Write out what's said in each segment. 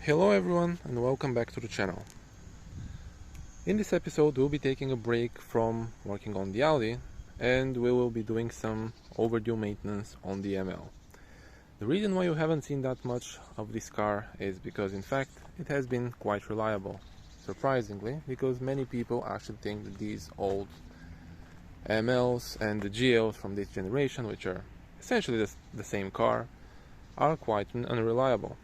Hello everyone and welcome back to the channel. In this episode we'll be taking a break from working on the Audi and we will be doing some overdue maintenance on the ML. The reason why you haven't seen that much of this car is because in fact it has been quite reliable. Surprisingly, because many people actually think that these old MLs and the GLs from this generation, which are essentially the same car, are quite unreliable.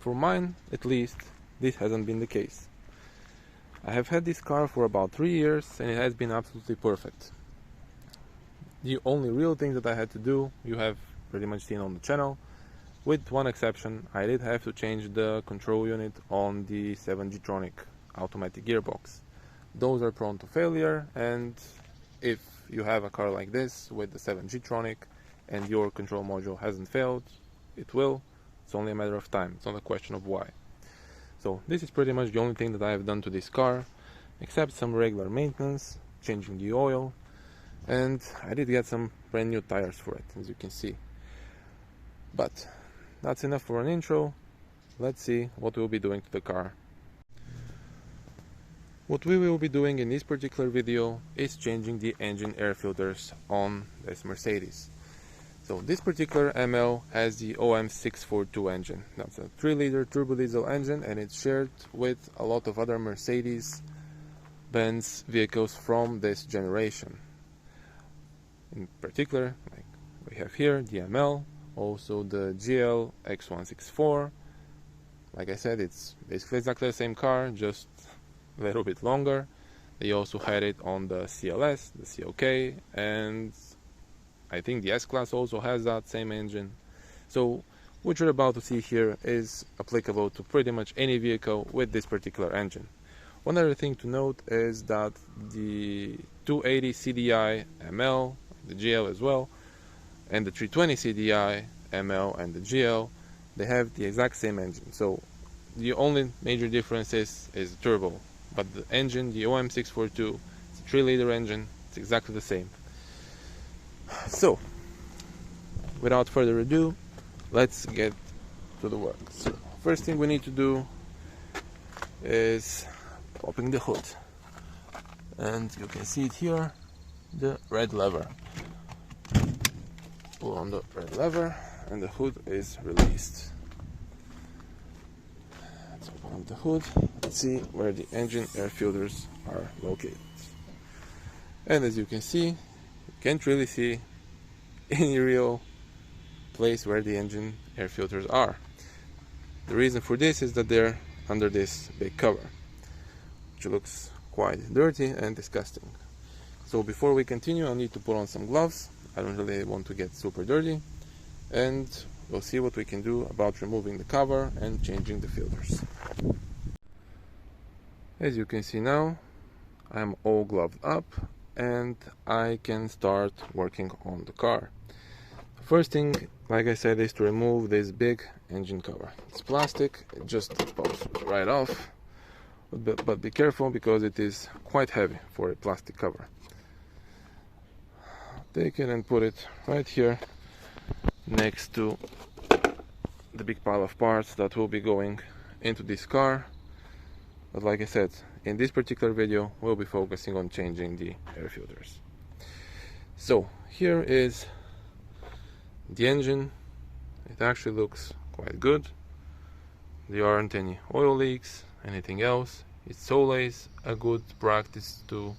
For mine, at least, this hasn't been the case. I have had this car for about 3 years and it has been absolutely perfect. The only real thing that I had to do, you have pretty much seen on the channel. With one exception, I did have to change the control unit on the 7G-tronic automatic gearbox. Those are prone to failure, and if you have a car like this with the 7G-tronic and your control module hasn't failed, it will. It's only a matter of time. It's not a question of why. So this is pretty much the only thing that I have done to this car, except some regular maintenance, changing the oil, and I did get some brand new tires for it, as you can see. But that's enough for an intro. Let's see what we'll be doing to the car. What we will be doing in this particular video is changing the engine air filters on this Mercedes. So this particular ML has the OM642 engine. That's a 3-liter turbo diesel engine, and it's shared with a lot of other Mercedes-Benz vehicles from this generation. In particular, like we have here, the ML, also the GL X164. Like I said, it's basically exactly the same car, just a little bit longer. They also had it on the CLS, the COK, and I think the S-Class also has that same engine. So what you're about to see here is applicable to pretty much any vehicle with this particular engine. One other thing to note is that the 280 CDI ML, the GL as well, and the 320 CDI ML and the GL, they have the exact same engine. So the only major difference is the turbo. But the engine, the OM642, it's a 3-liter engine, it's exactly the same. So, without further ado, let's get to the work. So, first thing we need to do is popping the hood. And you can see it here, the red lever. Pull on the red lever and the hood is released. Let's open up the hood and see where the engine air filters are located. And as you can see, you can't really see any real place where the engine air filters are. The reason for this is that they're under this big cover, which looks quite dirty and disgusting. So before we continue, I'll need to put on some gloves. I don't really want to get super dirty, and we'll see what we can do about removing the cover and changing the filters. As you can see now, I'm all gloved up and I can start working on the car. The first thing, like I said, is to remove this big engine cover. It's plastic, it just pops right off, but be careful because it is quite heavy for a plastic cover. Take it and put it right here next to the big pile of parts that will be going into this car. But like I said, in this particular video we'll be focusing on changing the air filters. So here is the engine. It actually looks quite good. There aren't any oil leaks, anything else. It's always a good practice to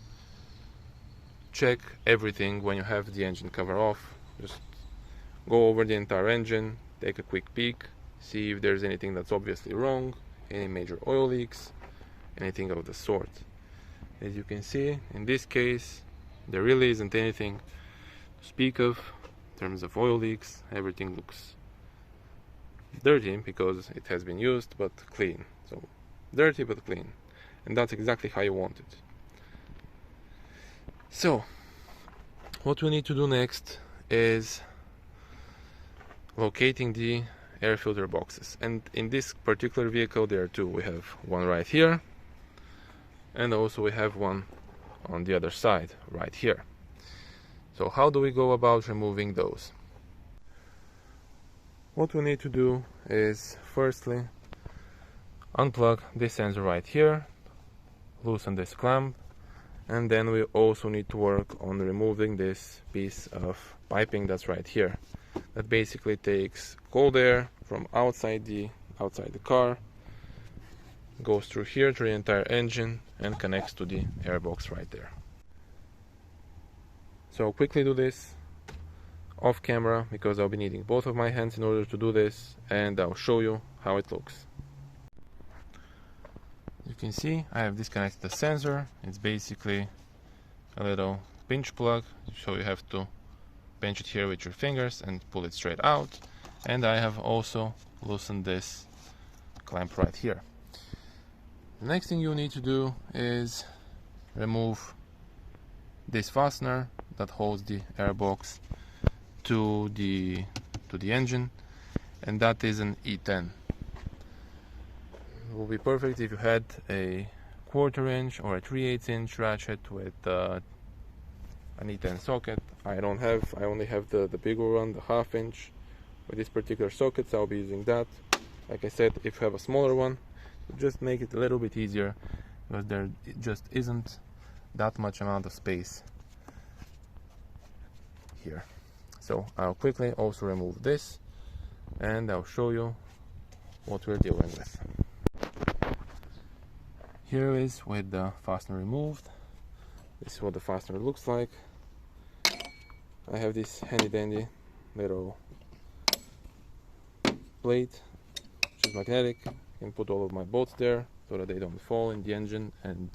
check everything when you have the engine cover off. Just go over the entire engine, take a quick peek, see if there's anything that's obviously wrong, any major oil leaks, anything of the sort. As you can see, in this case there really isn't anything to speak of in terms of oil leaks. Everything looks dirty because it has been used, but clean. So dirty but clean, and that's exactly how you want it. So what we need to do next is locating the air filter boxes, and in this particular vehicle there are two. We have one right here, and also we have one on the other side right here. So how do we go about removing those? What we need to do is firstly unplug this sensor right here, loosen this clamp, and then we also need to work on removing this piece of piping that's right here. That basically takes cold air from outside the car, goes through here to the entire engine and connects to the airbox right there. So I'll quickly do this off camera because I'll be needing both of my hands in order to do this, and I'll show you how it looks. You can see I have disconnected the sensor. It's basically a little pinch plug, so you have to pinch it here with your fingers and pull it straight out. And I have also loosened this clamp right here. The next thing you need to do is remove this fastener that holds the airbox to the engine, and that is an E10. It will be perfect if you had a 1/4 inch or a 3/8 inch ratchet with an E10 socket. I only have the bigger one, the 1/2 inch. With this particular socket, so I'll be using that. Like I said, if you have a smaller one, just make it a little bit easier, because there just isn't that much amount of space here. So I'll quickly also remove this, and I'll show you what we're dealing with. Here is with the fastener removed. This is what the fastener looks like. I have this handy dandy little plate which is magnetic. I can put all of my bolts there so that they don't fall in the engine and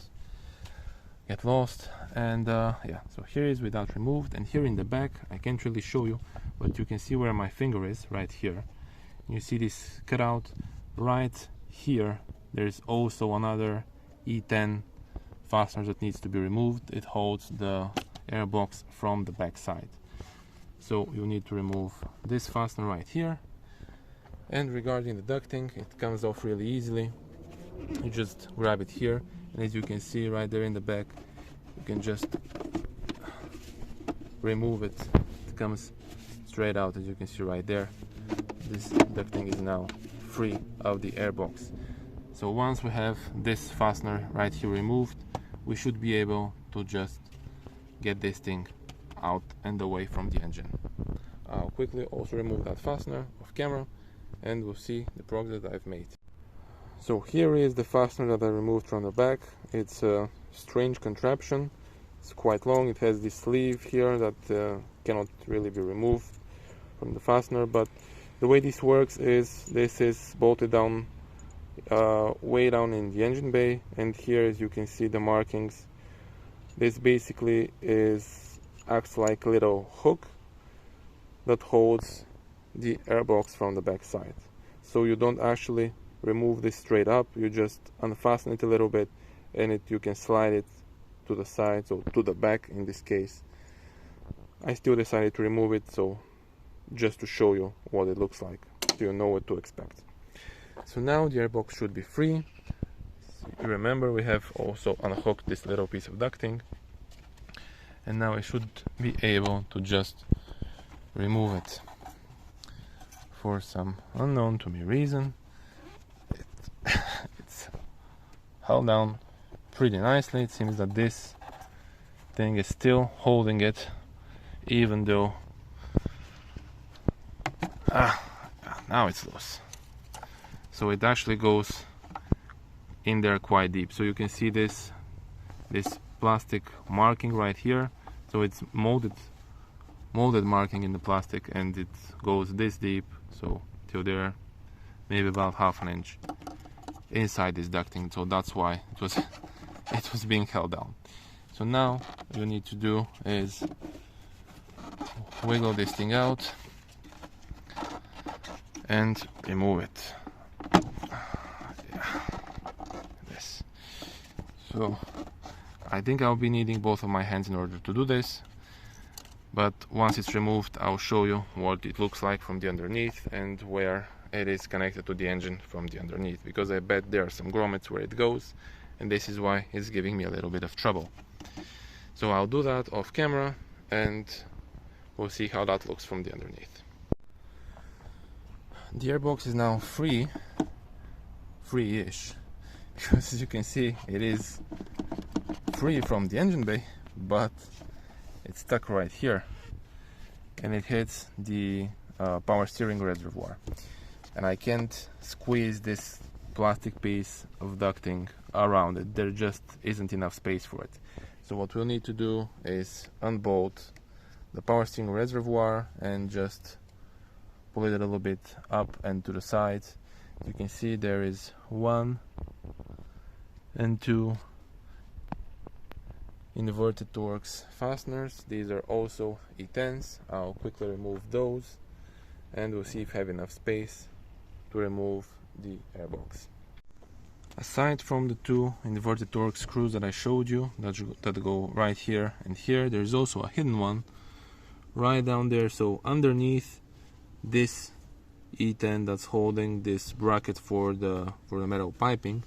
get lost. And yeah, so here is without removed, and here in the back I can't really show you, but you can see where my finger is right here. You see this cutout right here. There's also another E10 fastener that needs to be removed. It holds the airbox from the back side. So you need to remove this fastener right here. And regarding the ducting, it comes off really easily. You just grab it here, and as you can see right there in the back, you can just remove it. It comes straight out, as you can see right there. This ducting is now free of the airbox. So once we have this fastener right here removed, we should be able to just get this thing out and away from the engine. I'll quickly also remove that fastener off camera, and we'll see the progress that I've made. So here is the fastener that I removed from the back. It's a strange contraption. It's quite long. It has this sleeve here that cannot really be removed from the fastener, but the way this works is this is bolted down way down in the engine bay, and here, as you can see, the markings. This basically acts like a little hook that holds the airbox from the back side. So you don't actually remove this straight up, you just unfasten it a little bit, and you can slide it to the side, so to the back in this case. I still decided to remove it, so just to show you what it looks like, so you know what to expect. So now the airbox should be free. You remember we have also unhooked this little piece of ducting, and now I should be able to just remove it. For some unknown to me reason, it's held down pretty nicely. It seems that this thing is still holding it, even though now it's loose. So it actually goes in there quite deep. So you can see this plastic marking right here. So it's molded marking in the plastic, and it goes this deep, so till there, maybe about 1/2 inch inside this ducting. So that's why it was being held down. So now what you need to do is wiggle this thing out and remove it. This. So I think I'll be needing both of my hands in order to do this, but once it's removed, I'll show you what it looks like from the underneath and where it is connected to the engine from the underneath, because I bet there are some grommets where it goes, and this is why it's giving me a little bit of trouble. So I'll do that off camera, and we'll see how that looks from the underneath. The airbox is now free-ish. because as you can see it is free from the engine bay, but it's stuck right here and it hits the power steering reservoir, and I can't squeeze this plastic piece of ducting around it. There just isn't enough space for it. So what we'll need to do is unbolt the power steering reservoir and just pull it a little bit up and to the sides. You can see there is 1 and 2 inverted Torx fasteners. These are also E10s. I'll quickly remove those and we'll see if I have enough space to remove the airbox. Aside from the 2 inverted Torx screws that I showed you that go right here and here, there's also a hidden one right down there. So underneath this E10 that's holding this bracket for the metal piping,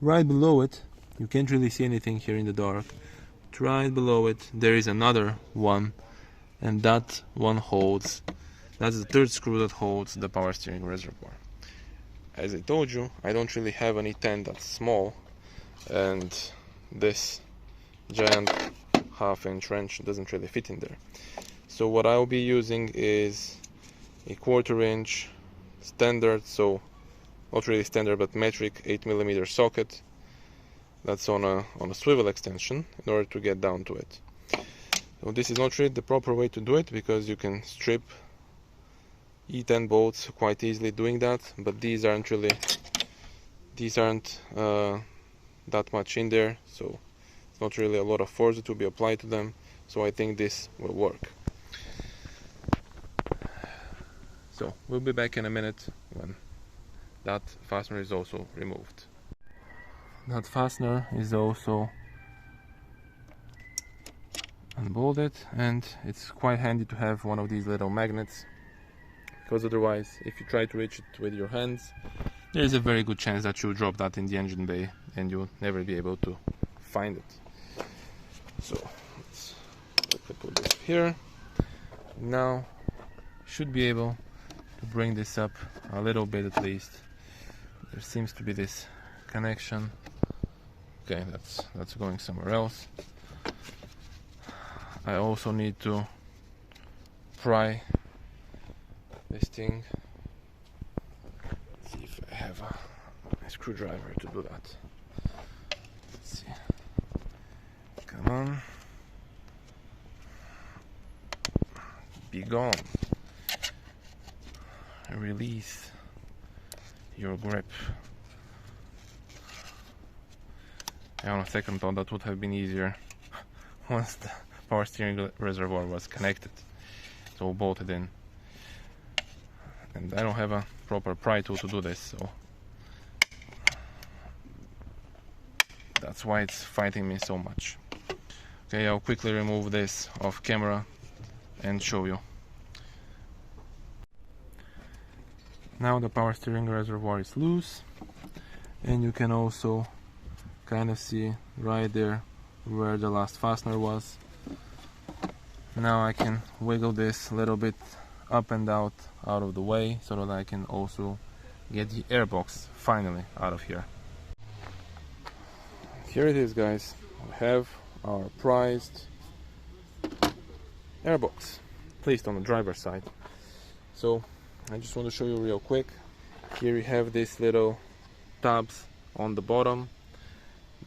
right below it, you can't really see anything here in the dark, but right below it there is another one, and that one holds, that's the 3rd screw that holds the power steering reservoir. As I told you, I don't really have an E10 that's small, and this giant 1/2-inch wrench doesn't really fit in there. So what I'll be using is a 1/4-inch standard, so not really standard but metric 8mm socket that's on a swivel extension in order to get down to it. So this is not really the proper way to do it, because you can strip E10 bolts quite easily doing that, but these aren't that much in there, so it's not really a lot of force to be applied to them, so I think this will work. So we'll be back in a minute when that fastener is also removed. That fastener is also unbolted, and it's quite handy to have one of these little magnets, because otherwise if you try to reach it with your hands, there is a very good chance that you'll drop that in the engine bay and you'll never be able to find it. So let's quickly put this here. Now should be able to bring this up a little bit at least. There seems to be this connection. Okay, that's going somewhere else. I also need to pry this thing. Let's see if I have a screwdriver to do that. Let's see. Come on. Be gone. Release your grip. On a second thought, that would have been easier once the power steering reservoir was connected. So bolted in. And I don't have a proper pry tool to do this, so that's why it's fighting me so much. Okay, I'll quickly remove this off camera and show you. Now the power steering reservoir is loose, and you can also kind of see right there where the last fastener was. Now I can wiggle this a little bit up and out of the way so that I can also get the airbox finally out of here. Here it is, guys. We have our prized airbox placed on the driver's side. So I just want to show you real quick. Here we have these little tabs on the bottom.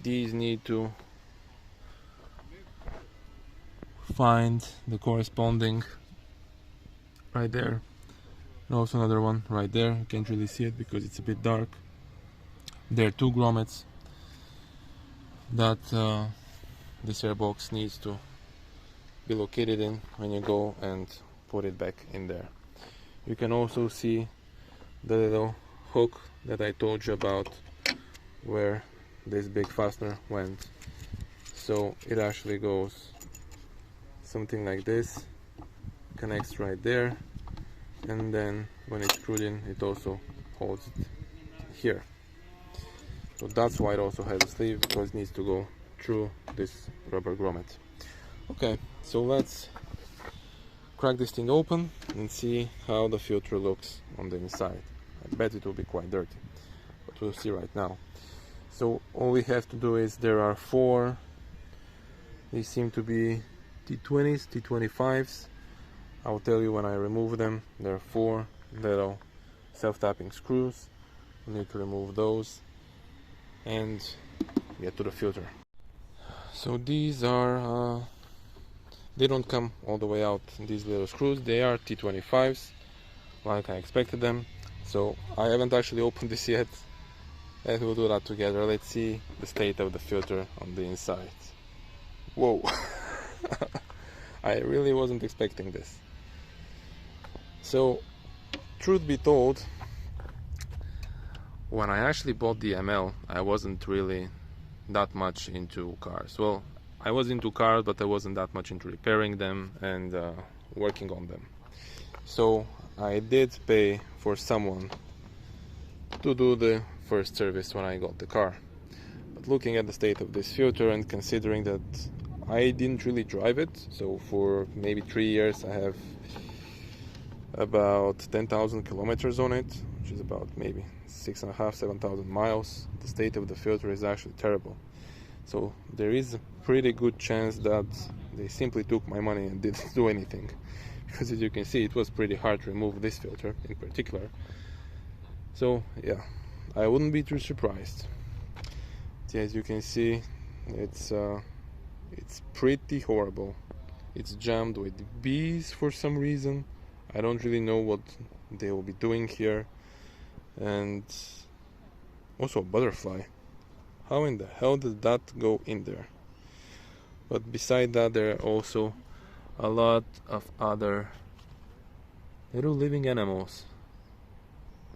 These need to find the corresponding right there, and also another one right there. You can't really see it because it's a bit dark. There are 2 grommets that this airbox needs to be located in when you go and put it back in there. You can also see the little hook that I told you about where this big fastener went. So it actually goes something like this, connects right there, and then when it's screwed in, it also holds it here. So that's why it also has a sleeve, because it needs to go through this rubber grommet. Okay, so let's crack this thing open and see how the filter looks on the inside. I bet it will be quite dirty, what we'll see right now. So all we have to do is, there are 4, they seem to be T20s, T25s. I'll tell you when I remove them. There are 4 little self-tapping screws. We need to remove those and get to the filter. So these are, they don't come all the way out, these little screws. They are T25s, like I expected them. So I haven't actually opened this yet, and we'll do that together. Let's see the state of the filter on the inside. Whoa! I really wasn't expecting this. So, truth be told, when I actually bought the ML, I wasn't really that much into cars. Well, I was into cars, but I wasn't that much into repairing them and working on them. So I did pay for someone to do the first service when I got the car. But looking at the state of this filter, and considering that I didn't really drive it, so for maybe 3 years I have about 10,000 kilometers on it, which is about maybe 6,500–7,000 miles. The state of the filter is actually terrible. So there is a pretty good chance that they simply took my money and didn't do anything, because as you can see, it was pretty hard to remove this filter in particular. So yeah, I wouldn't be too surprised. As you can see, it's pretty horrible. It's jammed with bees for some reason. I don't really know what they will be doing here. And also a butterfly. How in the hell did that go in there? But beside that, there are also a lot of other little living animals.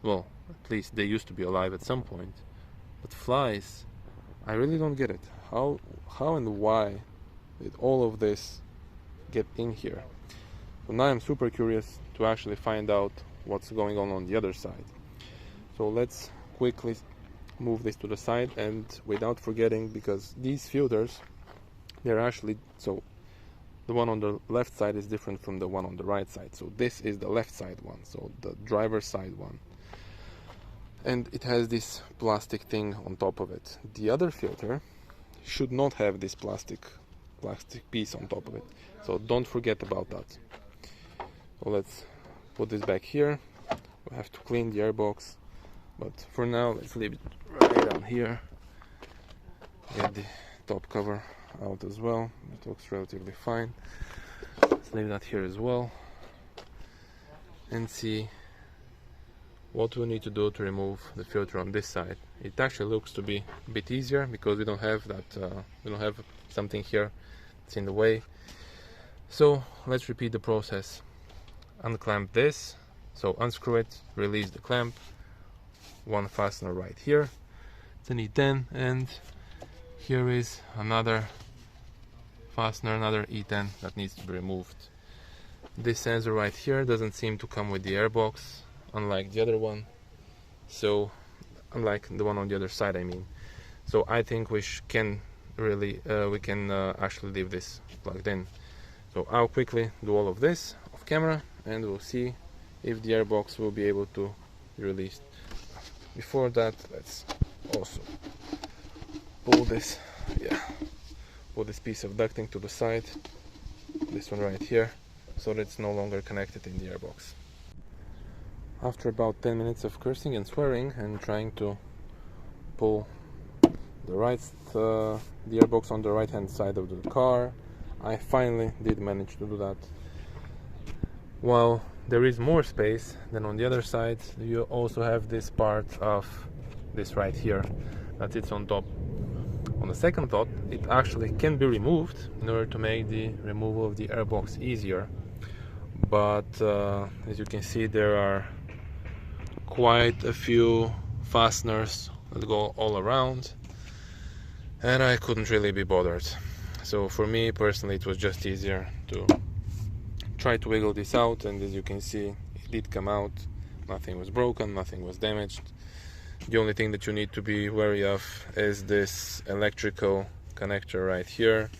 Well, at least they used to be alive at some point. But flies, I really don't get it. How and why did all of this get in here? So now I'm super curious to actually find out what's going on the other side. So let's quickly move this to the side, and without forgetting, because these filters, they're actually, so the one on the left side is different from the one on the right side. So this is the left side one, so the driver's side one. And it has this plastic thing on top of it. The other filter should not have this plastic piece on top of it. So don't forget about that. So let's put this back here. We have to clean the airbox, but for now let's leave it right down here. Get the top cover out as well. It looks relatively fine. Let's leave that here as well and see what we need to do to remove the filter on this side. It actually looks to be a bit easier because we don't have that we don't have something here that's in the way. So let's repeat the process. Unclamp this, so unscrew it, release the clamp, one fastener right here, it's an E10, and here is another fastener, another E10 that needs to be removed. This sensor right here doesn't seem to come with the airbox, unlike the other one, so unlike the one on the other side, I mean. So I think we can really actually leave this plugged in. So I'll quickly do all of this off camera, and we'll see if the airbox will be able to be released. Before that, let's also pull this piece of ducting to the side, this one right here, so that it's no longer connected in the airbox. After about 10 minutes of cursing and swearing and trying to pull the airbox on the right hand side of the car, I finally did manage to do that. While there is more space than on the other side, you also have this part of this right here that sits on top. On the second thought, it actually can be removed in order to make the removal of the airbox easier, but as you can see, there are quite a few fasteners that go all around, and I couldn't really be bothered. So for me personally, it was just easier to try to wiggle this out, and as you can see, it did come out. Nothing was broken, nothing was damaged. The only thing that you need to be wary of is this electrical connector right here.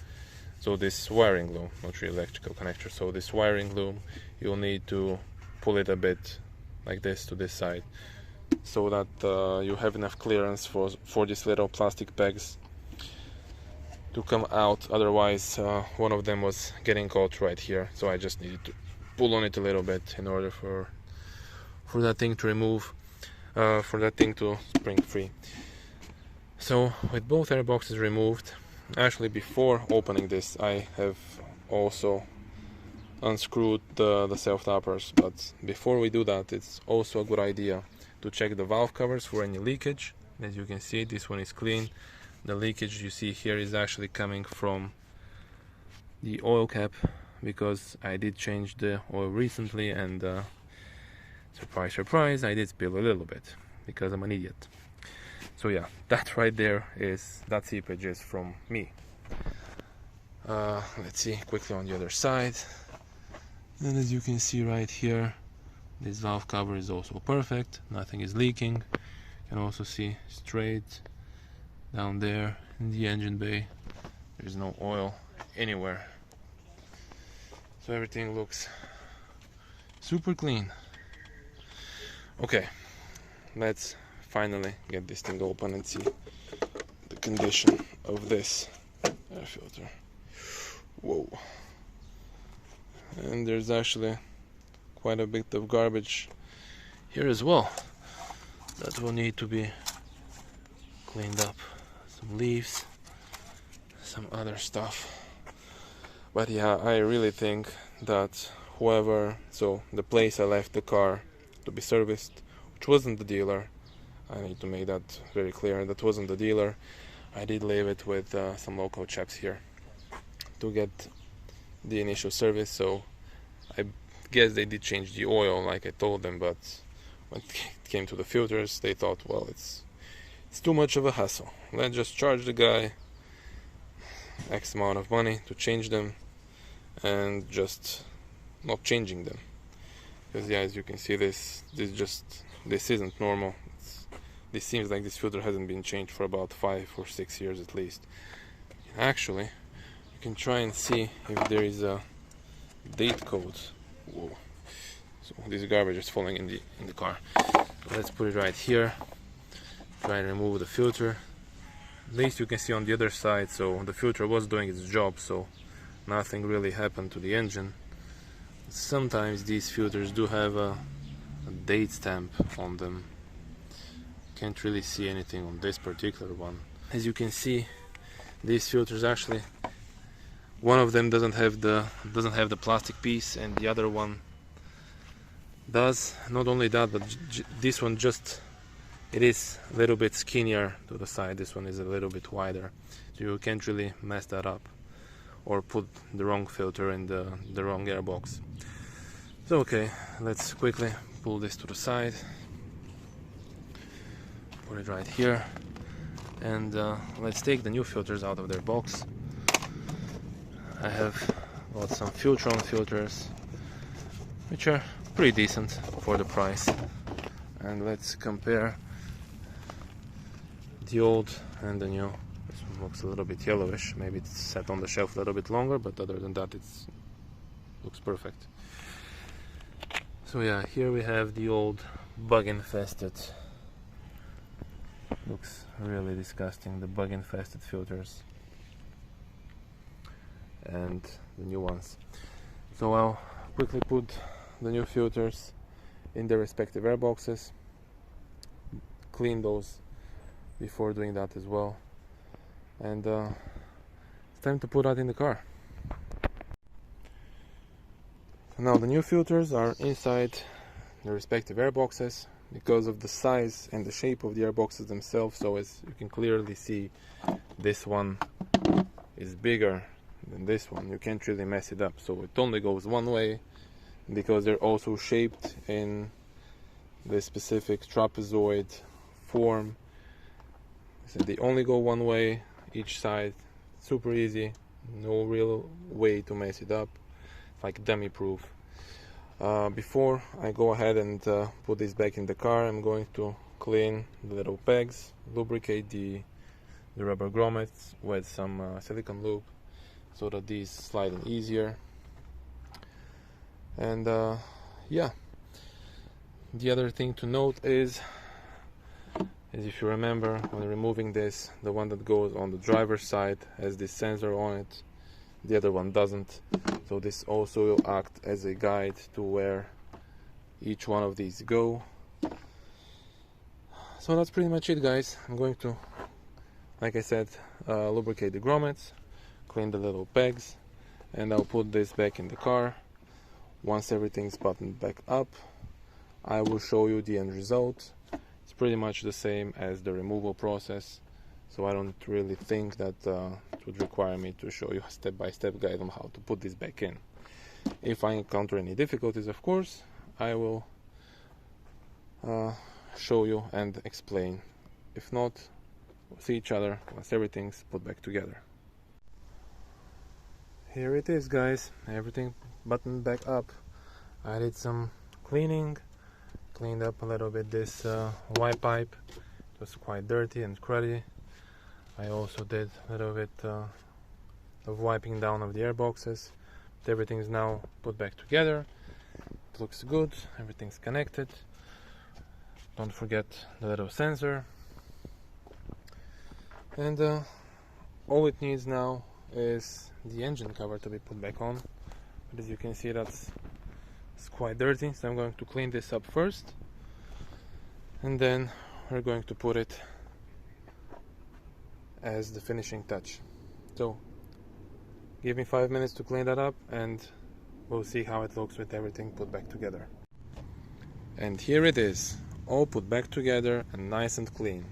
So this wiring loom, not really electrical connector, so this wiring loom, you'll need to pull it a bit like this to this side. so that you have enough clearance for these little plastic pegs to come out. Otherwise one of them was getting caught right here, so I just needed to pull on it a little bit in order for that thing to remove, for that thing to spring free. So with both airboxes removed, actually before opening this I have also unscrewed the self-tappers, but before we do that it's also a good idea to check the valve covers for any leakage. As you can see, this one is clean. The leakage you see here is actually coming from the oil cap, because I did change the oil recently, and surprise surprise, I did spill a little bit because I'm an idiot. So yeah, that right there that seepage is from me. Let's see quickly on the other side, and as you can see right here, this valve cover is also perfect, nothing is leaking. You can also see straight down there in the engine bay, there's no oil anywhere, so everything looks super clean. Okay, let's finally get this thing open and see the condition of this air filter. Whoa, and there's actually quite a bit of garbage here as well that will need to be cleaned up. Some leaves, some other stuff. But yeah, I really think that so the place I left the car to be serviced, which wasn't the dealer, I need to make that very clear, that wasn't the dealer. I did leave it with some local chaps here to get the initial service, so I guess they did change the oil like I told them, but when it came to the filters they thought, well, it's too much of a hassle, let's just charge the guy X amount of money to change them, and just not changing them. Because yeah, as you can see, this isn't normal. This seems like this filter hasn't been changed for about 5 or 6 years at least. Actually, you can try and see if there is a date code. Whoa. So this garbage is falling in the car. So let's put it right here. Try and remove the filter. At least you can see on the other side, so the filter was doing its job, so nothing really happened to the engine. Sometimes these filters do have a date stamp on them. Can't really see anything on this particular one. As you can see, these filters actually, one of them doesn't have the plastic piece, and the other one does. Not only that, but this one it is a little bit skinnier to the side. This one is a little bit wider, so you can't really mess that up or put the wrong filter in the wrong airbox. So okay, let's quickly pull this to the side, put it right here, and let's take the new filters out of their box. I have got some Filtron filters, which are pretty decent for the price, and let's compare the old and the new. This one looks a little bit yellowish, maybe it's sat on the shelf a little bit longer, but other than that it looks perfect. So yeah, here we have the old bug infested, looks really disgusting, the bug infested filters, and the new ones. So I'll quickly put the new filters in their respective airboxes, clean those before doing that as well, and it's time to put that in the car. So now the new filters are inside the respective airboxes because of the size and the shape of the airboxes themselves. So as you can clearly see, this one is bigger than this one. You can't really mess it up, so it only goes one way because they're also shaped in the specific trapezoid form. So they only go one way each side, super easy, no real way to mess it up, like dummy proof. Before I go ahead and put this back in the car, I'm going to clean the little pegs, lubricate the rubber grommets with some silicone lube so that these slide in easier. And yeah, the other thing to note is As if you remember, when removing this, the one that goes on the driver's side has this sensor on it, the other one doesn't, so this also will act as a guide to where each one of these go. So that's pretty much it, guys. I'm going to, like I said, lubricate the grommets, clean the little pegs, and I'll put this back in the car. Once everything's buttoned back up, I will show you the end result. It's pretty much the same as the removal process, so I don't really think that it would require me to show you a step-by-step guide on how to put this back in. If I encounter any difficulties, of course, I will show you and explain. If not, we'll see each other once everything's put back together. Here it is, guys, everything buttoned back up. I did some cleaning, cleaned up a little bit this Y pipe. It was quite dirty and cruddy. I also did a little bit of wiping down of the air boxes. But everything's now put back together. It looks good, everything's connected. Don't forget the little sensor. And all it needs now is the engine cover to be put back on. But as you can see, it's quite dirty, so I'm going to clean this up first, and then we're going to put it as the finishing touch. So give me 5 minutes to clean that up, and we'll see how it looks with everything put back together. And here it is, all put back together and nice and clean.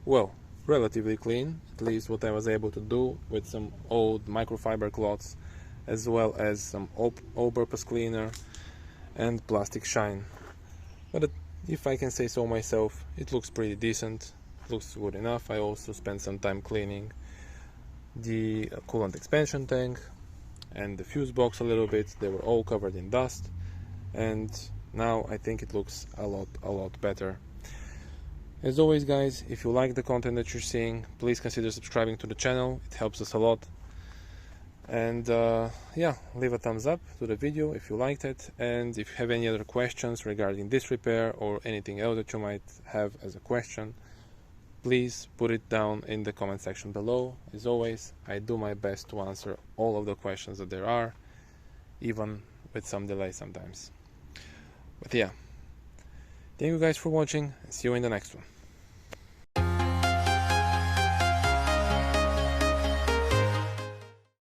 Well, relatively clean, at least what I was able to do with some old microfiber cloths, as well as some all-purpose cleaner and plastic shine. But if I can say so myself, it looks pretty decent, it looks good enough. I also spent some time cleaning the coolant expansion tank and the fuse box a little bit. They were all covered in dust, and now I think it looks a lot better. As always, guys, if you like the content that you're seeing, please consider subscribing to the channel. It helps us a lot. And yeah, leave a thumbs up to the video if you liked it. And if you have any other questions regarding this repair or anything else that you might have as a question, please put it down in the comment section below. As always, I do my best to answer all of the questions that there are, even with some delay sometimes. But yeah, thank you guys for watching, and see you in the next one.